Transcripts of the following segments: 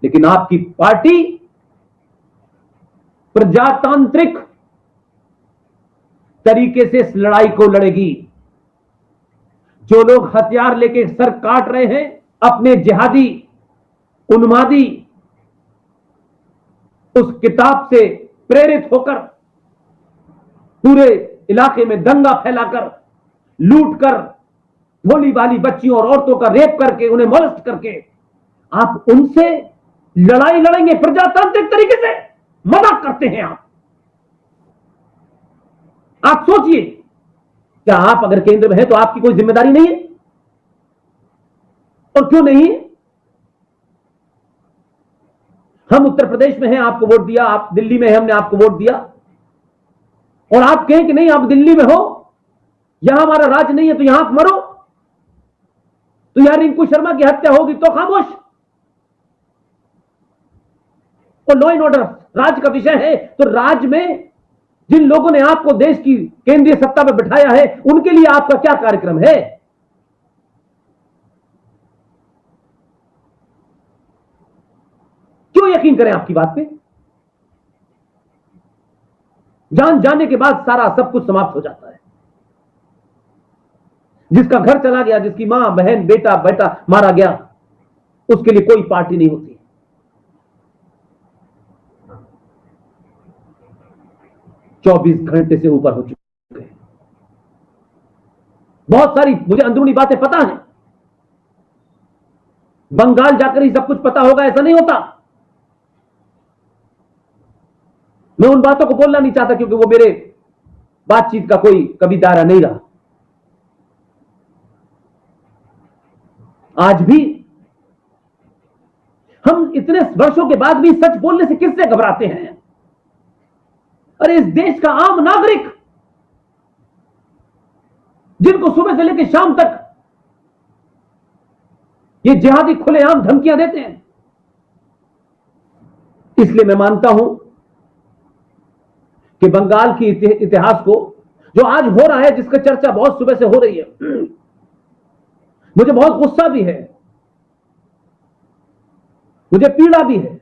लेकिन आपकी पार्टी प्रजातांत्रिक तरीके से इस लड़ाई को लड़ेगी। जो लोग हथियार लेके सर काट रहे हैं, अपने जिहादी उन्मादी उस किताब से प्रेरित होकर पूरे इलाके में दंगा फैलाकर, लूट कर, भोली भाली बच्चियों और औरतों का रेप करके, उन्हें मोलेस्ट करके आप उनसे लड़ाई लड़ेंगे प्रजातांत्रिक तरीके से? मजाक करते हैं आप सोचिए, क्या आप अगर केंद्र में हैं तो आपकी कोई जिम्मेदारी नहीं है? और क्यों नहीं है? हम उत्तर प्रदेश में हैं, आपको वोट दिया, आप दिल्ली में हैं, हमने आपको वोट दिया, और आप कहें कि नहीं आप दिल्ली में हो, यहां हमारा राज नहीं है तो यहां आप मरो, तो यहां रिंकू शर्मा की हत्या होगी तो खामोश। तो लॉ एंड ऑर्डर राज का विषय है, तो राज में जिन लोगों ने आपको देश की केंद्रीय सत्ता पर बिठाया है, उनके लिए आपका क्या कार्यक्रम है? क्यों यकीन करें आपकी बात पे? जान जाने के बाद सारा सब कुछ समाप्त हो जाता है। जिसका घर चला गया, जिसकी मां बहन बेटा बेटा मारा गया, उसके लिए कोई पार्टी नहीं होती। चौबीस घंटे से ऊपर हो चुके हैं। बहुत सारी मुझे अंदरूनी बातें पता है। बंगाल जाकर ही सब कुछ पता होगा ऐसा नहीं होता। मैं उन बातों को बोलना नहीं चाहता क्योंकि वो मेरे बातचीत का कोई कभी दायरा नहीं रहा। आज भी हम इतने वर्षों के बाद भी सच बोलने से किससे घबराते हैं? अरे इस देश का आम नागरिक, जिनको सुबह से लेकर शाम तक ये जिहादी खुलेआम धमकियां देते हैं। इसलिए मैं मानता हूं कि बंगाल की इतिहास को जो आज हो रहा है, जिसका चर्चा बहुत सुबह से हो रही है, मुझे बहुत गुस्सा भी है, मुझे पीड़ा भी है।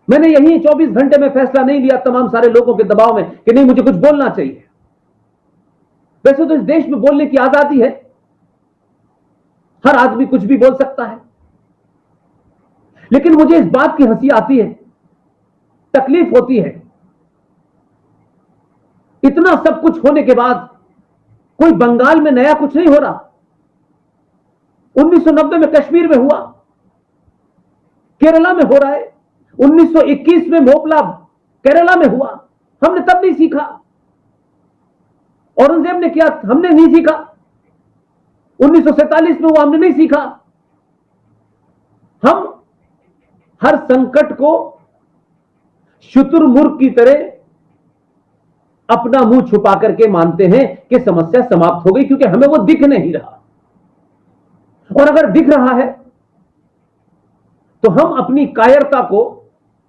मैंने यही 24 घंटे में फैसला नहीं लिया तमाम सारे लोगों के दबाव में कि नहीं मुझे कुछ बोलना चाहिए। वैसे तो इस देश में बोलने की आजादी है, हर आदमी कुछ भी बोल सकता है, लेकिन मुझे इस बात की हंसी आती है, तकलीफ होती है, इतना सब कुछ होने के बाद कोई बंगाल में नया कुछ नहीं हो रहा। 1990 में कश्मीर में हुआ, केरला में हो रहा है, 1921 में मोपला केरला में हुआ, हमने तब नहीं सीखा। औरंगजेब ने किया, हमने नहीं सीखा। 1947 में हुआ, हमने नहीं सीखा। हम हर संकट को शुतुरमुर्ग की तरह अपना मुंह छुपा करके मानते हैं कि समस्या समाप्त हो गई, क्योंकि हमें वो दिख नहीं रहा। और अगर दिख रहा है तो हम अपनी कायरता को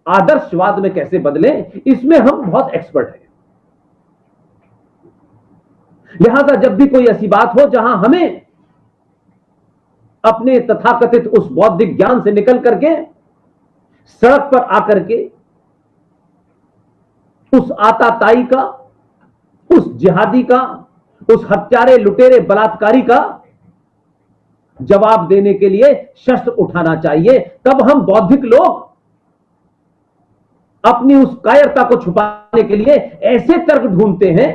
आदर्शवाद में कैसे बदलें, इसमें हम बहुत एक्सपर्ट हैं। लिहाजा जब भी कोई ऐसी बात हो जहां हमें अपने तथाकथित उस बौद्धिक ज्ञान से निकल करके सड़क पर आकर के उस आताताई का, उस जिहादी का, उस हत्यारे लुटेरे बलात्कारी का जवाब देने के लिए शस्त्र उठाना चाहिए, तब हम बौद्धिक लोग अपनी उस कायरता को छुपाने के लिए ऐसे तर्क ढूंढते हैं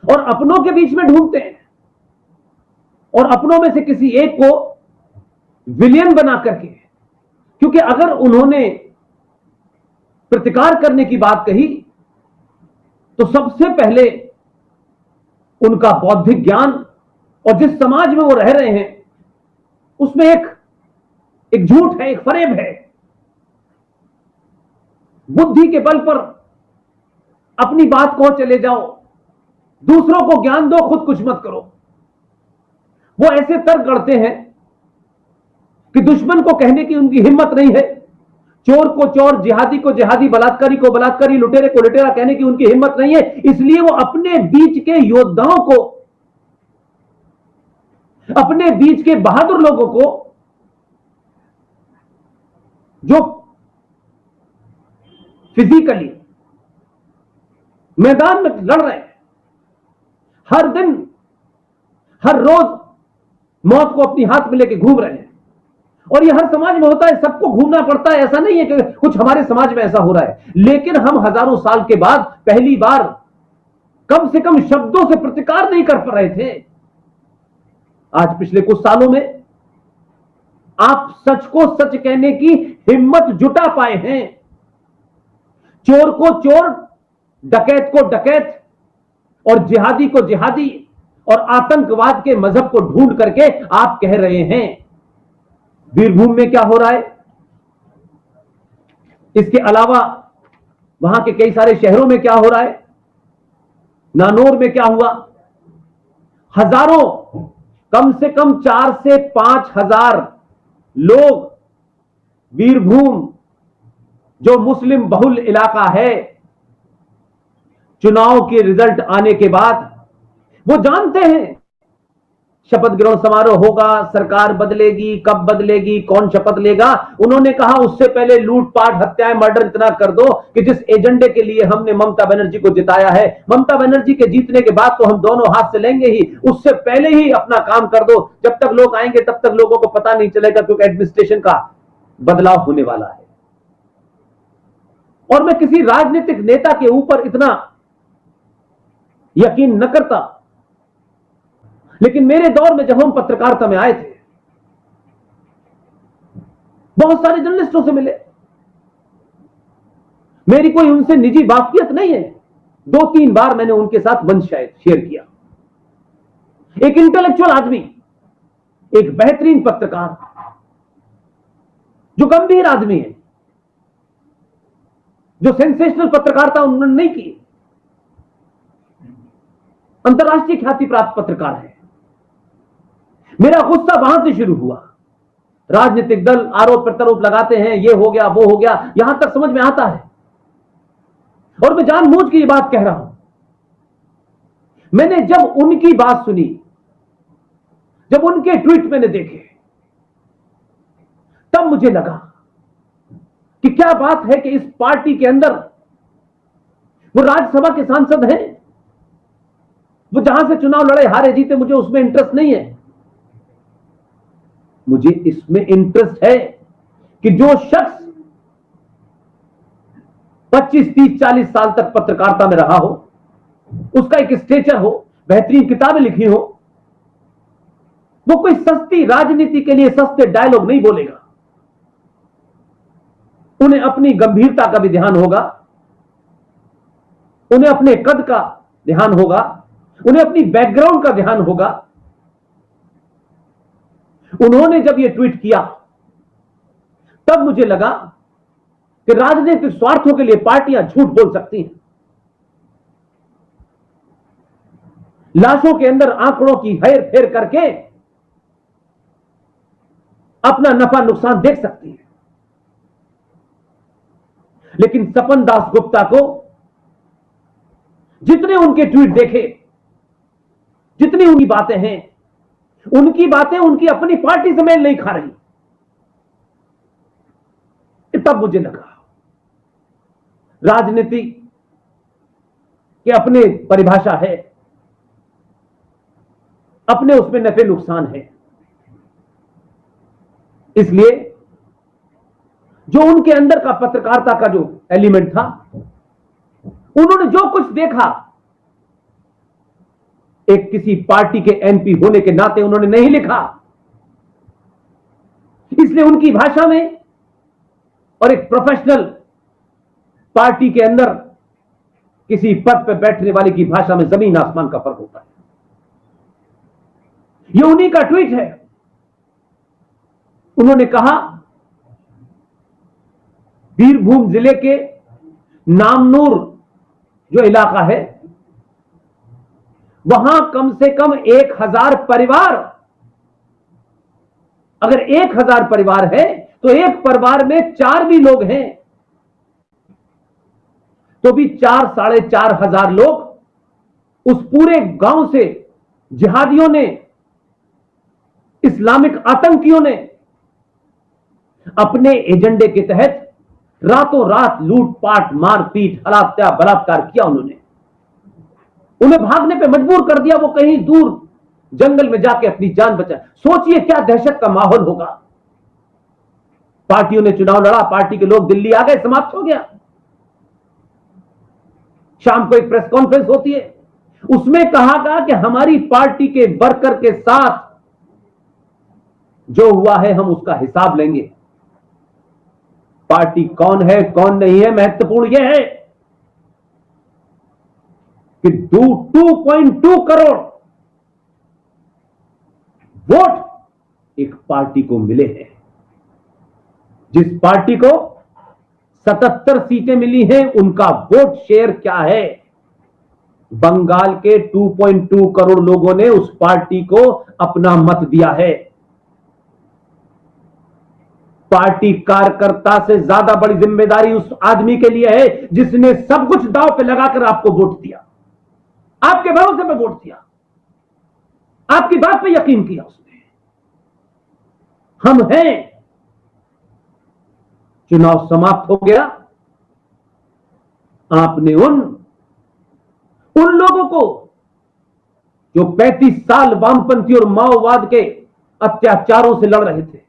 और अपनों के बीच में ढूंढते हैं, और अपनों में से किसी एक को विलियन बना करके, क्योंकि अगर उन्होंने प्रतिकार करने की बात कही तो सबसे पहले उनका बौद्धिक ज्ञान और जिस समाज में वो रह रहे हैं उसमें एक झूठ है, एक फरेब है। बुद्धि के बल पर अपनी बात को चले जाओ, दूसरों को ज्ञान दो, खुद कुछ मत करो। वो ऐसे तर्क गढ़ते हैं कि दुश्मन को कहने की उनकी हिम्मत नहीं है, चोर को चोर, जिहादी को जिहादी, बलात्कारी को बलात्कारी, लुटेरे को लुटेरा कहने की उनकी हिम्मत नहीं है। इसलिए वो अपने बीच के योद्धाओं को, अपने बीच के बहादुर लोगों को जो फिजिकली मैदान में लड़ रहे हैं, हर दिन हर रोज मौत को अपनी हाथ में लेके घूम रहे हैं। और यह हर समाज में होता है, सबको घूमना पड़ता है। ऐसा नहीं है कि कुछ हमारे समाज में ऐसा हो रहा है, लेकिन हम हजारों साल के बाद पहली बार कम से कम शब्दों से प्रतिकार नहीं कर पा रहे थे। आज पिछले कुछ सालों में आप सच को सच कहने की हिम्मत जुटा पाए हैं। चोर को चोर, डकैत को डकैत और जिहादी को जिहादी और आतंकवाद के मजहब को ढूंढ करके आप कह रहे हैं। बीरभूम में क्या हो रहा है, इसके अलावा वहां के कई सारे शहरों में क्या हो रहा है, नानौर में क्या हुआ, हजारों, कम से कम 4 से 5 हजार लोग बीरभूम जो मुस्लिम बहुल इलाका है, चुनाव के रिजल्ट आने के बाद वो जानते हैं शपथ ग्रहण समारोह होगा, सरकार बदलेगी, कब बदलेगी, कौन शपथ लेगा। उन्होंने कहा उससे पहले लूटपाट, हत्याएं, मर्डर इतना कर दो कि जिस एजेंडे के लिए हमने ममता बनर्जी को जिताया है, ममता बनर्जी के जीतने के बाद तो हम दोनों हाथ से लेंगे ही, उससे पहले ही अपना काम कर दो। जब तक लोग आएंगे तब तक लोगों को पता नहीं चलेगा, क्योंकि एडमिनिस्ट्रेशन का बदलाव होने वाला है। और मैं किसी राजनीतिक नेता के ऊपर इतना यकीन न करता, लेकिन मेरे दौर में जब हम पत्रकारिता में आए थे, बहुत सारे जर्नलिस्टों से मिले। मेरी कोई उनसे निजी वाकफियत नहीं है, 2-3 बार मैंने उनके साथ मंच शायद शेयर किया। एक इंटेलेक्चुअल आदमी, एक बेहतरीन पत्रकार, जो गंभीर आदमी है, जो सेंसेशनल पत्रकारिता उन्होंने नहीं की, अंतर्राष्ट्रीय ख्याति प्राप्त पत्रकार है। मेरा गुस्सा वहां से शुरू हुआ। राजनीतिक दल आरोप प्रत्यारोप लगाते हैं, ये हो गया, वो हो गया, यहां तक समझ में आता है। और मैं जानबूझ के ये बात कह रहा हूं। मैंने जब उनकी बात सुनी, जब उनके ट्वीट मैंने देखे, तब मुझे लगा कि क्या बात है कि इस पार्टी के अंदर वो राज्यसभा के सांसद हैं, वो जहां से चुनाव लड़े, हारे जीते, मुझे उसमें इंटरेस्ट नहीं है। मुझे इसमें इंटरेस्ट है कि जो शख्स 25, 30, 40 साल तक पत्रकारिता में रहा हो, उसका एक स्टेचर हो, बेहतरीन किताबें लिखी हो, वो कोई सस्ती राजनीति के लिए सस्ते डायलॉग नहीं बोलेगा। उन्हें अपनी गंभीरता का भी ध्यान होगा, उन्हें अपने कद का ध्यान होगा, उन्हें अपनी बैकग्राउंड का ध्यान होगा। उन्होंने जब यह ट्वीट किया, तब मुझे लगा कि राजनीतिक स्वार्थों के लिए पार्टियां झूठ बोल सकती हैं, लाशों के अंदर आंकड़ों की हेर फेर करके अपना नफा नुकसान देख सकती है। लेकिन सपन दास गुप्ता को जितने उनके ट्वीट देखे, जितनी उनकी बातें हैं, उनकी बातें उनकी अपनी पार्टी से मेल नहीं खा रही। तब मुझे लगा राजनीति के अपने परिभाषा है, अपने उसमें नफे नुकसान है। इसलिए जो उनके अंदर का पत्रकारिता का जो एलिमेंट था, उन्होंने जो कुछ देखा, एक किसी पार्टी के एमपी होने के नाते उन्होंने नहीं लिखा। इसलिए उनकी भाषा में और एक प्रोफेशनल पार्टी के अंदर किसी पद पर बैठने वाले की भाषा में जमीन आसमान का फर्क होता है। यह उन्हीं का ट्वीट है। उन्होंने कहा, बीरभूम जिले के नामनूर जो इलाका है, वहां कम से कम 1000 परिवार, अगर 1000 परिवार है तो एक परिवार में 4 भी लोग हैं, तो भी 4-4.5 हजार लोग उस पूरे गांव से जिहादियों ने, इस्लामिक आतंकियों ने अपने एजेंडे के तहत रातों रात लूटपाट, मारपीट, हत्या, बलात्कार किया उन्होंने। उन्हें भागने पे मजबूर कर दिया, वो कहीं दूर जंगल में जाके अपनी जान बचा। सोचिए क्या दहशत का माहौल होगा। पार्टियों ने चुनाव लड़ा, पार्टी के लोग दिल्ली आ गए, समाप्त हो गया। शाम को एक प्रेस कॉन्फ्रेंस होती है, उसमें कहा गया कि हमारी पार्टी के वर्कर के साथ जो हुआ है हम उसका हिसाब लेंगे। पार्टी कौन है कौन नहीं है, महत्वपूर्ण यह है कि 2.2 करोड़ वोट एक पार्टी को मिले हैं। जिस पार्टी को 77 सीटें मिली हैं, उनका वोट शेयर क्या है? बंगाल के 2.2 करोड़ लोगों ने उस पार्टी को अपना मत दिया है। पार्टी कार्यकर्ता से ज्यादा बड़ी जिम्मेदारी उस आदमी के लिए है जिसने सब कुछ दांव पे लगाकर आपको वोट दिया, आपके भरोसे पे वोट दिया, आपकी बात पे यकीन किया उसने। हम हैं, चुनाव समाप्त हो गया। आपने उन लोगों को जो 35 साल वामपंथी और माओवाद के अत्याचारों से लड़ रहे थे,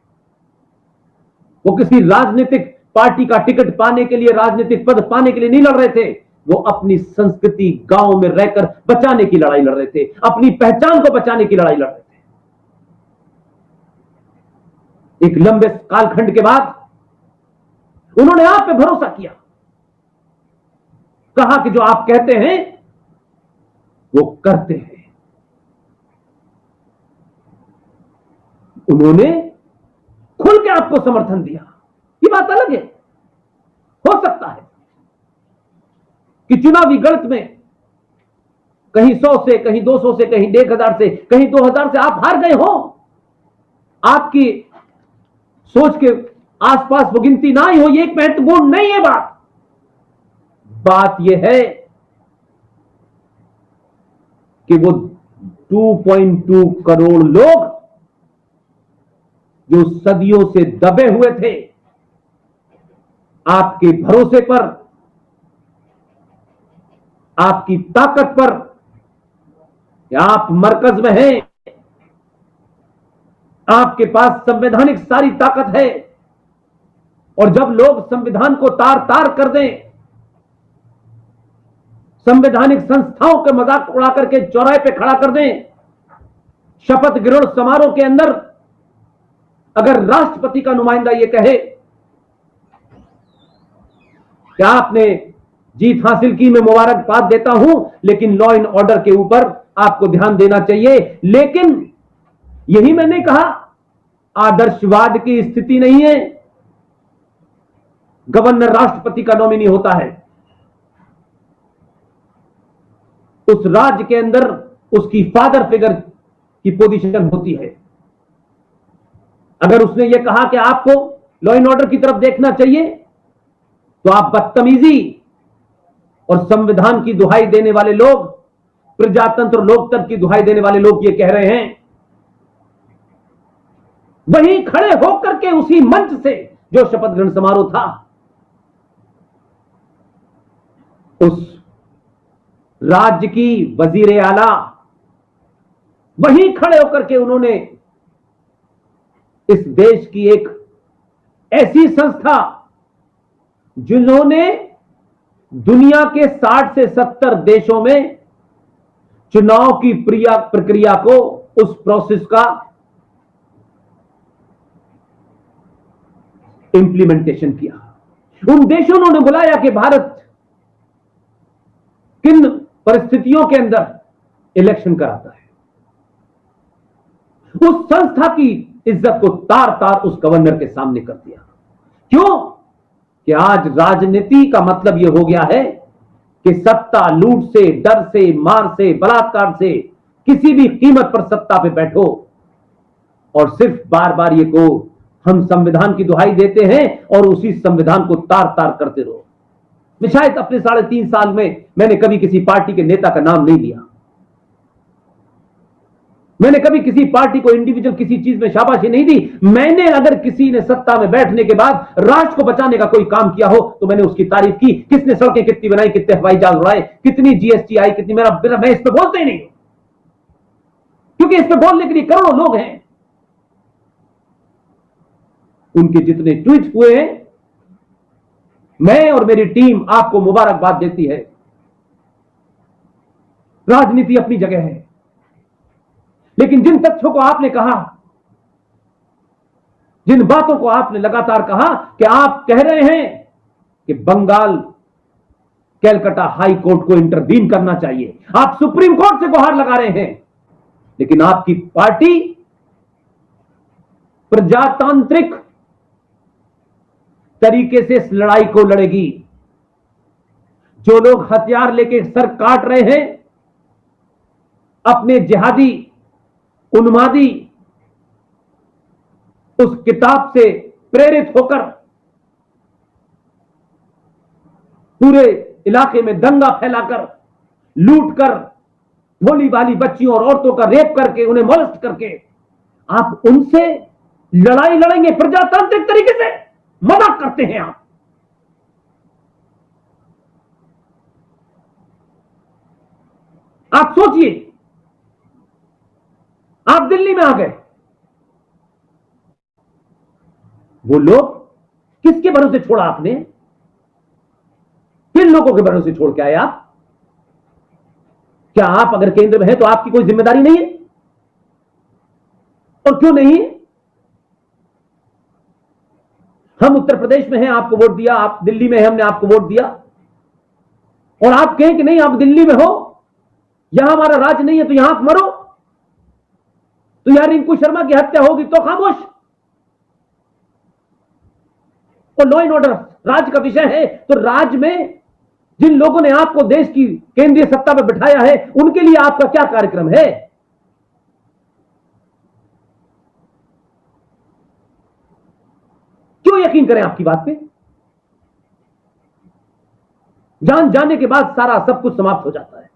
वो किसी राजनीतिक पार्टी का टिकट पाने के लिए, राजनीतिक पद पाने के लिए नहीं लड़ रहे थे। वो अपनी संस्कृति गांव में रहकर बचाने की लड़ाई लड़ रहे थे, अपनी पहचान को बचाने की लड़ाई लड़ रहे थे। एक लंबे कालखंड के बाद उन्होंने आप पे भरोसा किया, कहा कि जो आप कहते हैं वो करते हैं। उन्होंने खुल के आपको समर्थन दिया। ये बात अलग है। हो सकता है कि चुनावी गणित में कहीं 100 से, कहीं 200 से, कहीं 1000 से, कहीं 2000 से आप हार गए हो। आपकी सोच के आसपास वो गिनती ना ही हो, ये एक महत्वपूर्ण नहीं है। बात यह है कि वो 2.2 करोड़ लोग जो सदियों से दबे हुए थे, आपके भरोसे पर, आपकी ताकत पर, या आप मरकज में हैं, आपके पास संवैधानिक सारी ताकत है, और जब लोग संविधान को तार तार कर दें, संवैधानिक संस्थाओं के मजाक उड़ा करके चौराहे पे खड़ा कर दें, शपथ ग्रहण समारोह के अंदर अगर राष्ट्रपति का नुमाइंदा यह कहे कि आपने जीत हासिल की, मैं मुबारकबाद देता हूं, लेकिन लॉ एंड ऑर्डर के ऊपर आपको ध्यान देना चाहिए। लेकिन यही मैंने कहा, आदर्शवाद की स्थिति नहीं है। गवर्नर राष्ट्रपति का नॉमिनी होता है, उस राज्य के अंदर उसकी फादर फिगर की पोजीशन होती है। अगर उसने यह कहा कि आपको लॉ एंड ऑर्डर की तरफ देखना चाहिए, तो आप बदतमीजी और संविधान की दुहाई देने वाले लोग, प्रजातंत्र लोकतंत्र की दुहाई देने वाले लोग ये कह रहे हैं। वहीं खड़े होकर के उसी मंच से जो शपथ ग्रहण समारोह था, उस राज्य की वजीर आला वहीं खड़े होकर के उन्होंने इस देश की एक ऐसी संस्था जिन्होंने दुनिया के 60 से 70 देशों में चुनाव की प्रक्रिया को, उस प्रोसेस का इंप्लीमेंटेशन किया। उन देशों ने बुलाया कि भारत किन परिस्थितियों के अंदर इलेक्शन कराता है। उस संस्था की इज्जत को तार तार उस गवर्नर के सामने कर दिया। क्यों? कि आज राजनीति का मतलब यह हो गया है कि सत्ता लूट से, डर से, मार से, बलात्कार से, किसी भी कीमत पर सत्ता पे बैठो और सिर्फ बार बार ये कहो हम संविधान की दुहाई देते हैं और उसी संविधान को तार तार करते रहो। मैं शायद अपने 3.5 साल में मैंने कभी किसी पार्टी के नेता का नाम नहीं लिया, मैंने कभी किसी पार्टी को इंडिविजुअल किसी चीज में शाबाशी नहीं दी। मैंने अगर किसी ने सत्ता में बैठने के बाद राष्ट्र को बचाने का कोई काम किया हो तो मैंने उसकी तारीफ की। किसने सड़कें कितनी बनाई, कितने हवाई जहाज उड़ाए, कितनी जीएसटी आई, कितनी, मैं इस पे बोलते ही नहीं, क्योंकि इस पे बोलने के लिए करोड़ों लोग हैं। उनके जितने ट्वीट हुए हैं, मैं और मेरी टीम आपको मुबारकबाद देती है। राजनीति अपनी जगह है, लेकिन जिन तथ्यों को आपने कहा, जिन बातों को आपने लगातार कहा कि आप कह रहे हैं कि बंगाल कैलकाटा हाई कोर्ट को इंटरवीन करना चाहिए, आप सुप्रीम कोर्ट से गुहार लगा रहे हैं, लेकिन आपकी पार्टी प्रजातांत्रिक तरीके से इस लड़ाई को लड़ेगी। जो लोग हथियार लेके सर काट रहे हैं, अपने जिहादी उन्मादी उस किताब से प्रेरित होकर पूरे इलाके में दंगा फैलाकर, लूट कर, भोली भाली बच्चियों और औरतों का रेप करके, उन्हें मोलेस्ट करके आप उनसे लड़ाई लड़ेंगे प्रजातांत्रिक तरीके से? मजाक करते हैं आप। आप सोचिए, आप दिल्ली में आ गए, वो लोग किसके भरोसे छोड़ा आपने? किन लोगों के भरोसे छोड़ के आए आप? क्या आप अगर केंद्र में हैं तो आपकी कोई जिम्मेदारी नहीं है? और क्यों नहीं? हम उत्तर प्रदेश में हैं, आपको वोट दिया, आप दिल्ली में हैं, हमने आपको वोट दिया, और आप कहें कि नहीं आप दिल्ली में हो, यहां हमारा राज नहीं है तो यहां आप मरो। तो यार रिंकू शर्मा की हत्या होगी तो खामोश, और लॉ एंड ऑर्डर राज का विषय है, तो राज में जिन लोगों ने आपको देश की केंद्रीय सत्ता पर बिठाया है, उनके लिए आपका क्या कार्यक्रम है? क्यों यकीन करें आपकी बात पे? जान जाने के बाद सारा सब कुछ समाप्त हो जाता है।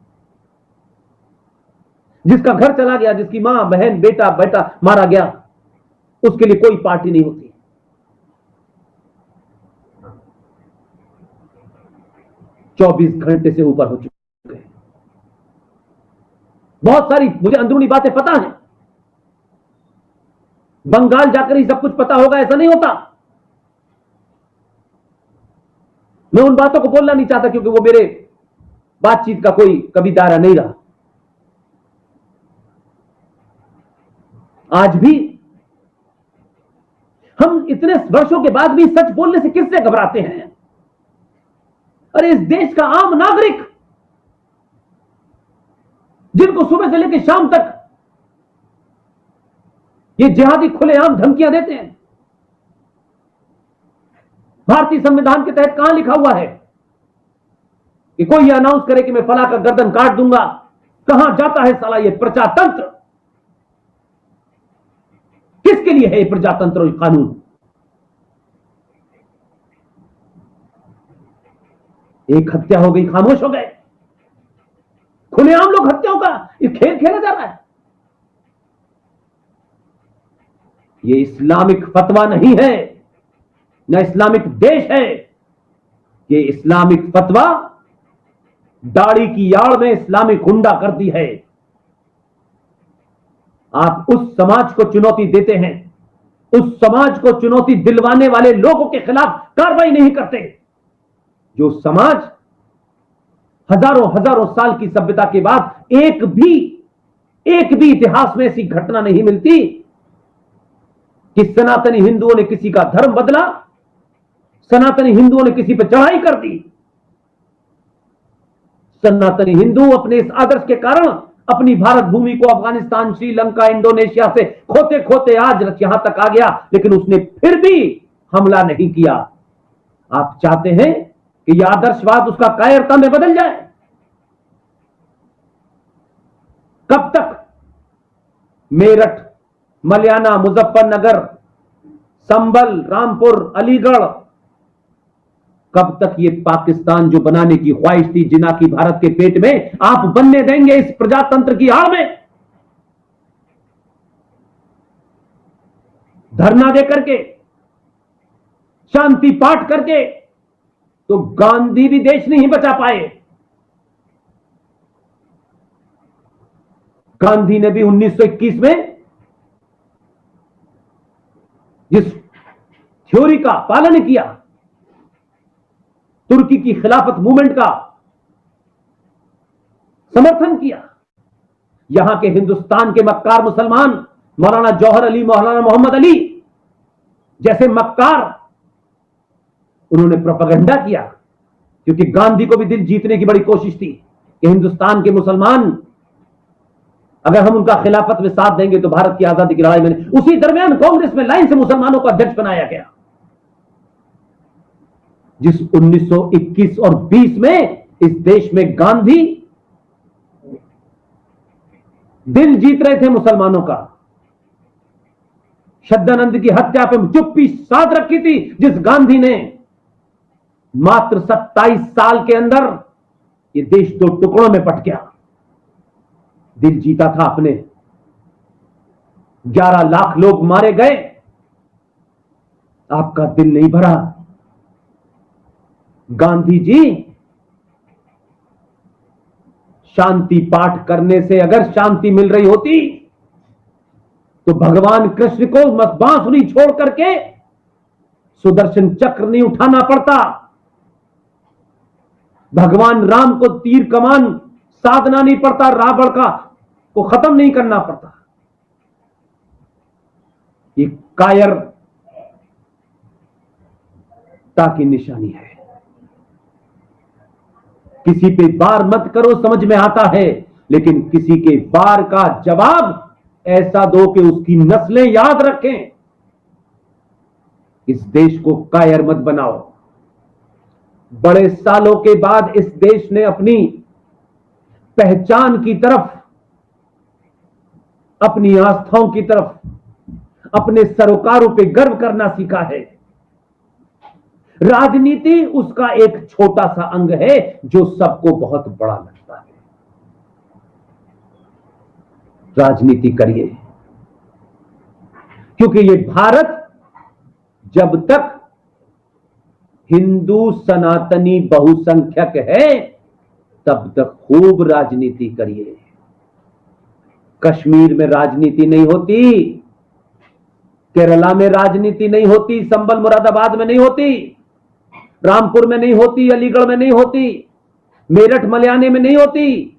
जिसका घर चला गया, जिसकी मां, बहन, बेटा बेटा मारा गया, उसके लिए कोई पार्टी नहीं होती। चौबीस घंटे से ऊपर हो चुके हैं। बहुत सारी मुझे अंदरूनी बातें पता हैं। बंगाल जाकर ही सब कुछ पता होगा ऐसा नहीं होता। मैं उन बातों को बोलना नहीं चाहता क्योंकि वो मेरे बातचीत का कोई कभी दायरा नहीं रहा। आज भी हम इतने वर्षों के बाद भी सच बोलने से किससे घबराते हैं? अरे इस देश का आम नागरिक, जिनको सुबह से लेकर शाम तक ये जिहादी खुलेआम धमकियां देते हैं, भारतीय संविधान के तहत कहां लिखा हुआ है कि कोई ये अनाउंस करे कि मैं फला का गर्दन काट दूंगा? कहां जाता है साला ये प्रजातंत्र? किसके लिए है ये प्रजातंत्र और कानून? एक हत्या हो गई, खामोश हो गए। खुलेआम लोग हत्याओं का ये खेल खेला जा रहा है। ये इस्लामिक फतवा नहीं है, न इस्लामिक देश है। ये इस्लामिक फतवा दाढ़ी की याड़ में इस्लामिक गुंडा कर दी है। आप उस समाज को चुनौती देते हैं, उस समाज को चुनौती दिलवाने वाले लोगों के खिलाफ कार्रवाई नहीं करते। जो समाज हजारों हजारों साल की सभ्यता के बाद एक भी इतिहास में ऐसी घटना नहीं मिलती कि सनातनी हिंदुओं ने किसी का धर्म बदला, सनातनी हिंदुओं ने किसी पर चढ़ाई कर दी। सनातनी हिंदू अपने इस आदर्श के कारण अपनी भारत भूमि को अफगानिस्तान, श्रीलंका, इंडोनेशिया से खोते खोते आज यहां तक आ गया, लेकिन उसने फिर भी हमला नहीं किया। आप चाहते हैं कि यह आदर्शवाद उसका कायरता में बदल जाए? कब तक मेरठ, मलियाना, मुजफ्फरनगर, संभल, रामपुर, अलीगढ़, कब तक ये पाकिस्तान जो बनाने की ख्वाहिश थी जिना की भारत के पेट में, आप बनने देंगे इस प्रजातंत्र की आड़ में? धरना दे करके, शांति पाठ करके, तो गांधी भी देश नहीं बचा पाए। गांधी ने भी 1921 में जिस थ्योरी का पालन किया, तुर्की की खिलाफत मूवमेंट का समर्थन किया, यहां के हिंदुस्तान के मक्कार मुसलमान मौलाना जौहर अली, मौलाना मोहम्मद अली जैसे मक्कार, उन्होंने प्रोपेगेंडा किया, क्योंकि गांधी को भी दिल जीतने की बड़ी कोशिश थी कि हिंदुस्तान के मुसलमान, अगर हम उनका खिलाफत में साथ देंगे तो भारत की आजादी की लड़ाई में। उसी दरमियान कांग्रेस में लाइन से मुसलमानों को अध्यक्ष बनाया गया। जिस 1921 और 20 में इस देश में गांधी दिल जीत रहे थे मुसलमानों का, शद्दानंद की हत्या पे चुप्पी साध रखी थी, जिस गांधी ने मात्र 27 साल के अंदर यह देश दो टुकड़ों में बट गया, दिल जीता था अपने। 11 लाख लोग मारे गए, आपका दिल नहीं भरा। गांधी जी शांति पाठ करने से अगर शांति मिल रही होती तो भगवान कृष्ण को बांसुरी छोड़ करके सुदर्शन चक्र नहीं उठाना पड़ता, भगवान राम को तीर कमान साधना नहीं पड़ता, रावण का को खत्म नहीं करना पड़ता। ये कायरता की निशानी है। किसी पे वार मत करो, समझ में आता है, लेकिन किसी के वार का जवाब ऐसा दो कि उसकी नस्लें याद रखें। इस देश को कायर मत बनाओ। बड़े सालों के बाद इस देश ने अपनी पहचान की तरफ, अपनी आस्थाओं की तरफ, अपने सरोकारों पे गर्व करना सीखा है। राजनीति उसका एक छोटा सा अंग है जो सबको बहुत बड़ा लगता है। राजनीति करिए, क्योंकि ये भारत जब तक हिंदू सनातनी बहुसंख्यक है तब तक खूब राजनीति करिए। कश्मीर में राजनीति नहीं होती, केरला में राजनीति नहीं होती, संबल मुरादाबाद में नहीं होती, रामपुर में नहीं होती, अलीगढ़ में नहीं होती, मेरठ मल्याने में नहीं होती,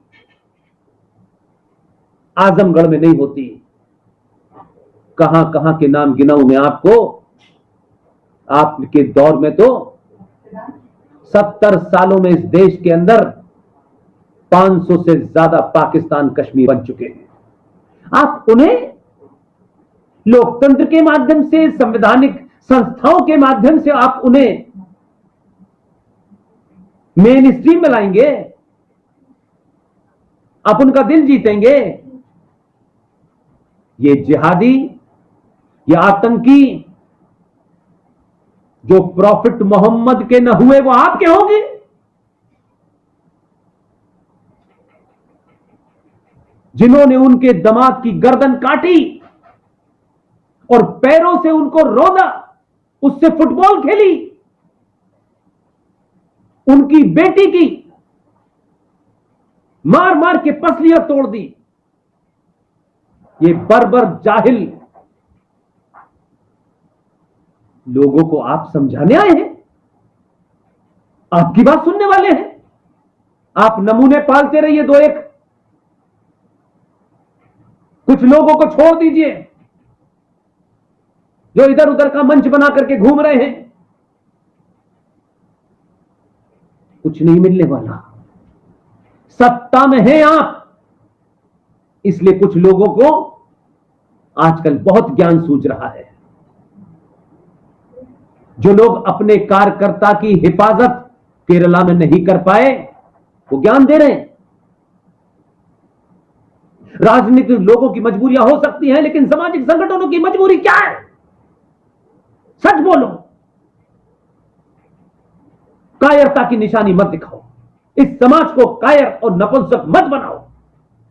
आजमगढ़ में नहीं होती। कहां कहां के नाम गिनाऊं मैं आपको। आपके दौर में तो 70 सालों में इस देश के अंदर 500 से ज्यादा पाकिस्तान कश्मीर बन चुके हैं। आप उन्हें लोकतंत्र के माध्यम से, संवैधानिक संस्थाओं के माध्यम से आप उन्हें मेन स्ट्रीम में लाएंगे, आप उनका दिल जीतेंगे। ये जिहादी, ये आतंकी जो प्रॉफिट मोहम्मद के न हुए वो आपके होंगे। जिन्होंने उनके दामाद की गर्दन काटी और पैरों से उनको रौंदा, उससे फुटबॉल खेली, उनकी बेटी की मार मार के पसलियां तोड़ दी। ये बर्बर जाहिल लोगों को आप समझाने आए हैं, आपकी बात सुनने वाले हैं। आप नमूने पालते रहिए दो एक, कुछ लोगों को छोड़ दीजिए जो इधर उधर का मंच बना करके घूम रहे हैं। कुछ नहीं मिलने वाला। सत्ता में हैं आप, इसलिए कुछ लोगों को आजकल बहुत ज्ञान सूझ रहा है। जो लोग अपने कार्यकर्ता की हिफाजत केरला में नहीं कर पाए वो ज्ञान दे रहे हैं। राजनीतिक लोगों की मजबूरियां हो सकती हैं, लेकिन सामाजिक संगठनों की मजबूरी क्या है? सच बोलो। कायरता की निशानी मत दिखाओ। इस समाज को कायर और नपुंसक मत बनाओ।